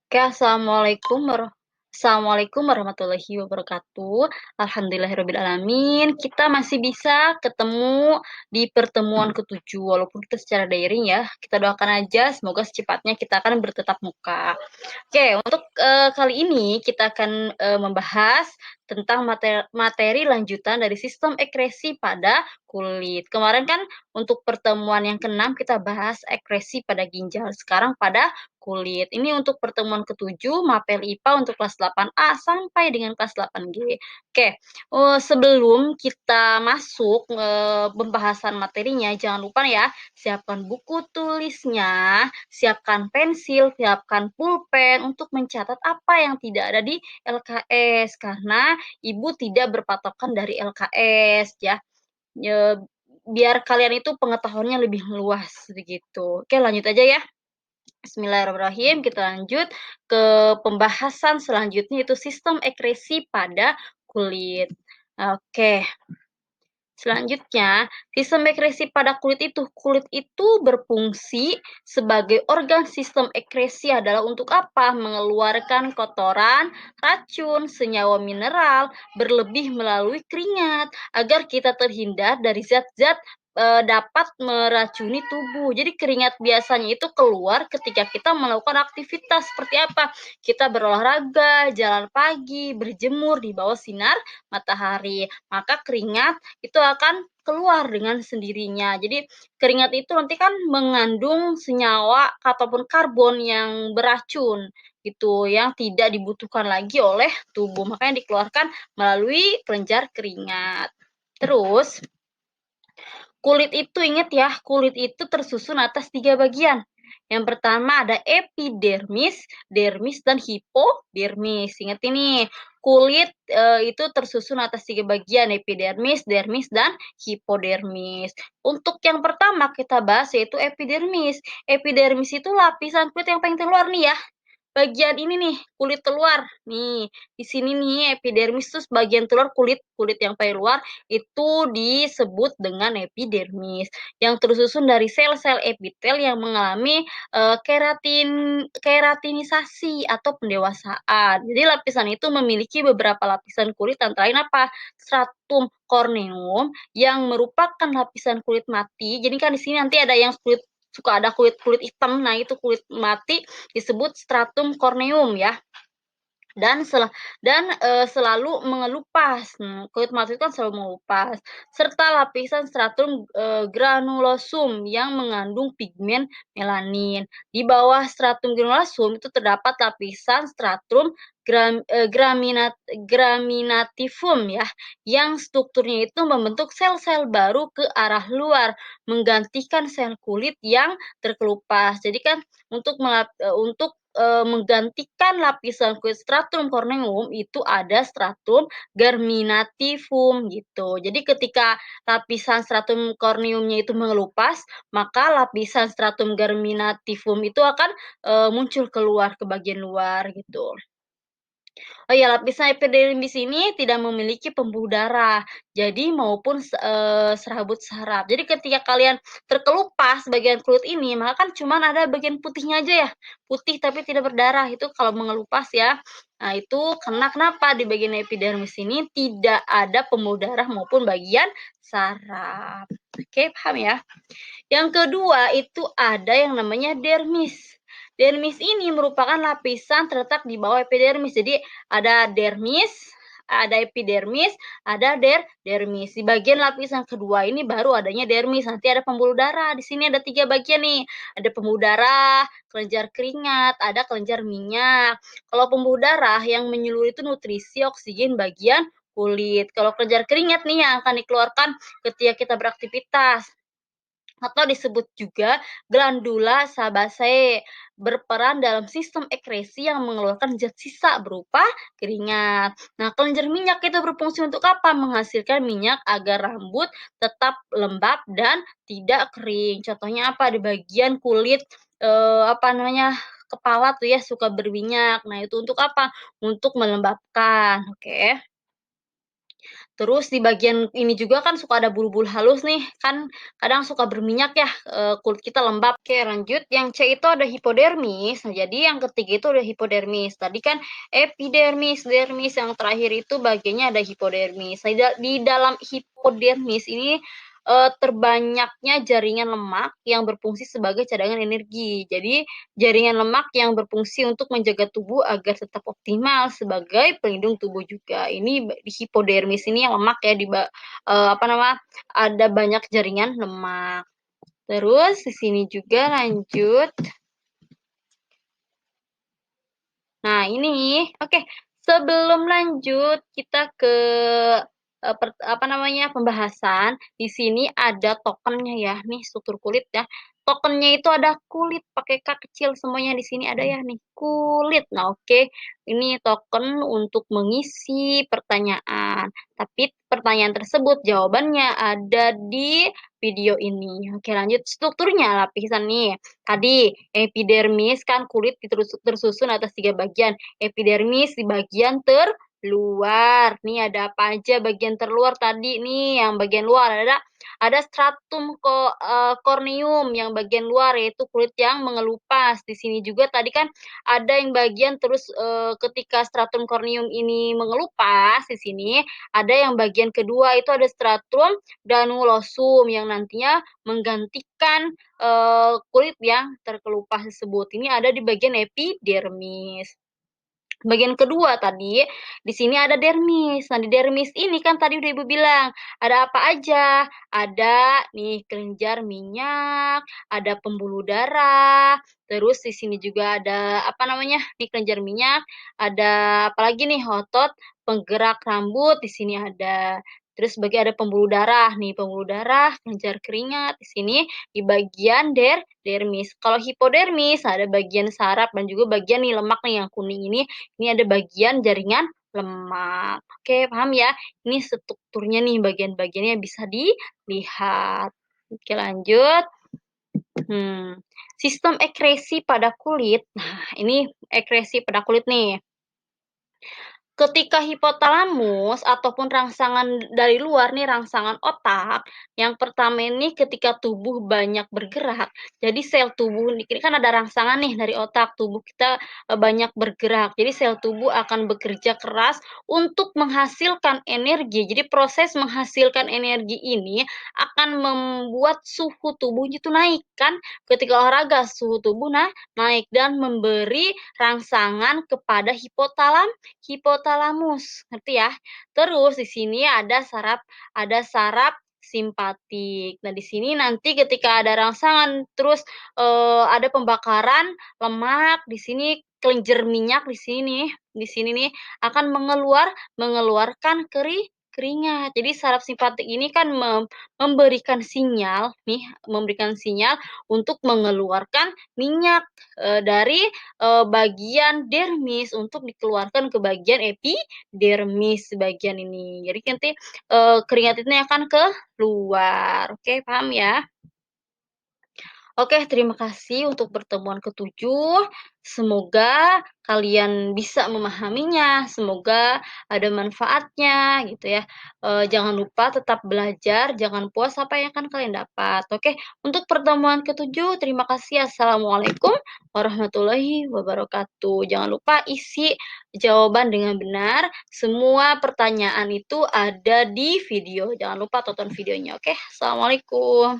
Oke, Assalamualaikum warahmatullahi wabarakatuh. Alhamdulillahirrabbilalamin, kita masih bisa ketemu di pertemuan ke-7 walaupun kita secara daring ya. Kita doakan aja semoga secepatnya kita akan bertatap muka. Oke, untuk, kali ini kita akan, membahas tentang materi lanjutan dari sistem ekresi pada kulit. Kemarin kan untuk pertemuan yang ke-6 kita bahas ekresi pada ginjal, sekarang pada kulit. Ini untuk pertemuan ke-7 mapel IPA untuk kelas 8A sampai dengan kelas 8G. Oke, sebelum kita masuk, pembahasan materinya, jangan lupa ya, siapkan buku tulisnya, siapkan pensil, siapkan pulpen untuk mencatat apa yang tidak ada di LKS, karena Ibu tidak berpatokan dari LKS ya, biar kalian itu pengetahuannya lebih luas begitu. Oke, lanjut aja ya. Bismillahirrahmanirrahim, kita lanjut ke pembahasan selanjutnya, yaitu sistem ekresi pada kulit. Oke. Selanjutnya, sistem ekresi pada kulit itu berfungsi sebagai organ. Sistem ekresi adalah untuk apa? Mengeluarkan kotoran, racun, senyawa mineral berlebih melalui keringat agar kita terhindar dari zat-zat dapat meracuni tubuh. Jadi keringat biasanya itu keluar ketika kita melakukan aktivitas seperti apa? Kita berolahraga, jalan pagi, berjemur di bawah sinar matahari. Maka keringat itu akan keluar dengan sendirinya. Jadi keringat itu nanti kan mengandung senyawa ataupun karbon yang beracun gitu, yang tidak dibutuhkan lagi oleh tubuh, makanya dikeluarkan melalui kelenjar keringat. Terus kulit itu ingat ya, kulit itu tersusun atas 3 bagian. Yang pertama ada epidermis, dermis, dan hipodermis. Ingat ini, kulit, itu tersusun atas 3 bagian, epidermis, dermis, dan hipodermis. Untuk yang pertama kita bahas yaitu epidermis. Epidermis itu lapisan kulit yang paling terluar nih ya, bagian ini nih, kulit luar. Nih, di sini nih epidermis tuh bagian luar kulit kulit yang paling luar itu disebut dengan epidermis, yang tersusun dari sel-sel epitel yang mengalami, keratinisasi atau pendewasaan. Jadi lapisan itu memiliki beberapa lapisan kulit antara lain apa? Stratum corneum yang merupakan lapisan kulit mati. Jadi kan di sini nanti ada yang suka ada kulit-kulit hitam, nah itu kulit mati disebut stratum corneum ya. Selalu mengelupas, kulit mati itu kan selalu mengelupas, serta lapisan stratum, granulosum yang mengandung pigmen melanin. Di bawah stratum granulosum itu terdapat lapisan stratum graminatifum ya, yang strukturnya itu membentuk sel-sel baru ke arah luar, menggantikan sel kulit yang terkelupas. Jadi kan untuk menggantikan lapisan kulit stratum corneum itu ada stratum germinativum gitu. Jadi ketika lapisan stratum corneumnya itu mengelupas, maka lapisan stratum germinativum itu akan, muncul keluar ke bagian luar gitu. Oh iya, lapisan epidermis ini tidak memiliki pembuluh darah, jadi maupun serabut saraf. Jadi ketika kalian terkelupas bagian kulit ini, maka kan cuman ada bagian putihnya aja ya, putih tapi tidak berdarah, itu kalau mengelupas ya. Nah itu kenapa di bagian epidermis ini tidak ada pembuluh darah maupun bagian saraf. Oke, paham ya? Yang kedua itu ada yang namanya dermis. Dermis ini merupakan lapisan terletak di bawah epidermis. Jadi ada dermis, ada epidermis, ada dermis. Di bagian lapisan kedua ini baru adanya dermis. Nanti ada pembuluh darah. Di sini ada 3 bagian nih. Ada pembuluh darah, kelenjar keringat, ada kelenjar minyak. Kalau pembuluh darah yang menyuluh itu nutrisi oksigen bagian kulit. Kalau kelenjar keringat nih yang akan dikeluarkan ketika kita beraktivitas atau disebut juga glandula sebaceae, berperan dalam sistem ekresi yang mengeluarkan zat sisa berupa keringat. Nah, kelenjar minyak itu berfungsi untuk apa? Menghasilkan minyak agar rambut tetap lembab dan tidak kering. Contohnya apa? Di bagian kulit, apa namanya, kepala tuh ya suka berminyak. Nah, itu untuk apa? Untuk melembabkan, oke. Terus di bagian ini juga kan suka ada bulu-bulu halus nih, kan kadang suka berminyak ya, kulit kita lembab. Oke lanjut, yang C itu ada hipodermis. Nah jadi yang ketiga itu ada hipodermis. Tadi kan epidermis, dermis, yang terakhir itu bagiannya ada hipodermis. Nah di dalam hipodermis ini, terbanyaknya jaringan lemak yang berfungsi sebagai cadangan energi. Jadi jaringan lemak yang berfungsi untuk menjaga tubuh agar tetap optimal sebagai pelindung tubuh juga. Ini di hipodermis ini yang lemak ya apa nama, ada banyak jaringan lemak. Terus di sini juga lanjut. Nah ini, oke, sebelum lanjut kita ke, apa namanya, pembahasan, di sini ada tokennya ya, nih struktur kulit ya. Tokennya itu ada kulit, pakai K kecil semuanya di sini ada ya nih, kulit. Nah oke, ini token untuk mengisi pertanyaan, tapi pertanyaan tersebut jawabannya ada di video ini. Oke lanjut, strukturnya lapisan nih. Tadi epidermis kan kulit tersusun atas 3 bagian. Epidermis di bagian terluar. Nih ada apa aja bagian terluar tadi nih, yang bagian luar ada stratum corneum yang bagian luar yaitu kulit yang mengelupas. Di sini juga tadi kan ada yang bagian terus, ketika stratum corneum ini mengelupas di sini, ada yang bagian kedua itu ada stratum granulosum yang nantinya menggantikan kulit yang terkelupas tersebut. Ini ada di bagian epidermis. Bagian kedua tadi, di sini ada dermis. Nah, di dermis ini kan tadi udah Ibu bilang, ada apa aja? Ada nih kelenjar minyak, ada pembuluh darah, terus di sini juga ada apa namanya? Nih kelenjar minyak, ada apa lagi nih? Otot penggerak rambut, di sini ada. Terus ada pembuluh darah nih, pembuluh darah, kelenjar keringat di sini di bagian dermis. Kalau hipodermis ada bagian saraf dan juga bagian nih lemak nih yang kuning ini ada bagian jaringan lemak. Oke, paham ya? Ini strukturnya nih, bagian-bagiannya bisa dilihat. Oke, lanjut. Sistem ekresi pada kulit. Nah, ini ekresi pada kulit nih. Ketika hipotalamus ataupun rangsangan dari luar nih, rangsangan otak, yang pertama ini ketika tubuh banyak bergerak, jadi sel tubuh ini kan ada rangsangan nih dari otak, tubuh kita, banyak bergerak. Jadi sel tubuh akan bekerja keras untuk menghasilkan energi. Jadi proses menghasilkan energi ini akan membuat suhu tubuhnya itu naik kan, ketika olahraga suhu tubuh naik dan memberi rangsangan kepada hipotalamus, ngerti ya? Terus di sini ada saraf simpatik. Nah, di sini nanti ketika ada rangsangan terus, ada pembakaran lemak, di sini kelenjar minyak di sini nih akan mengeluarkan keringat. Jadi saraf simpatik ini kan memberikan sinyal nih, memberikan sinyal untuk mengeluarkan minyak, dari bagian dermis untuk dikeluarkan ke bagian epidermis bagian ini. Jadi nanti, keringat ini akan keluar. Oke, paham ya? Oke, terima kasih untuk pertemuan ketujuh. Semoga kalian bisa memahaminya, semoga ada manfaatnya gitu ya. Jangan lupa tetap belajar, jangan puas apa yang akan kalian dapat. Oke, untuk pertemuan ketujuh, terima kasih. Assalamualaikum warahmatullahi wabarakatuh. Jangan lupa isi jawaban dengan benar. Semua pertanyaan itu ada di video. Jangan lupa tonton videonya. Oke, assalamualaikum.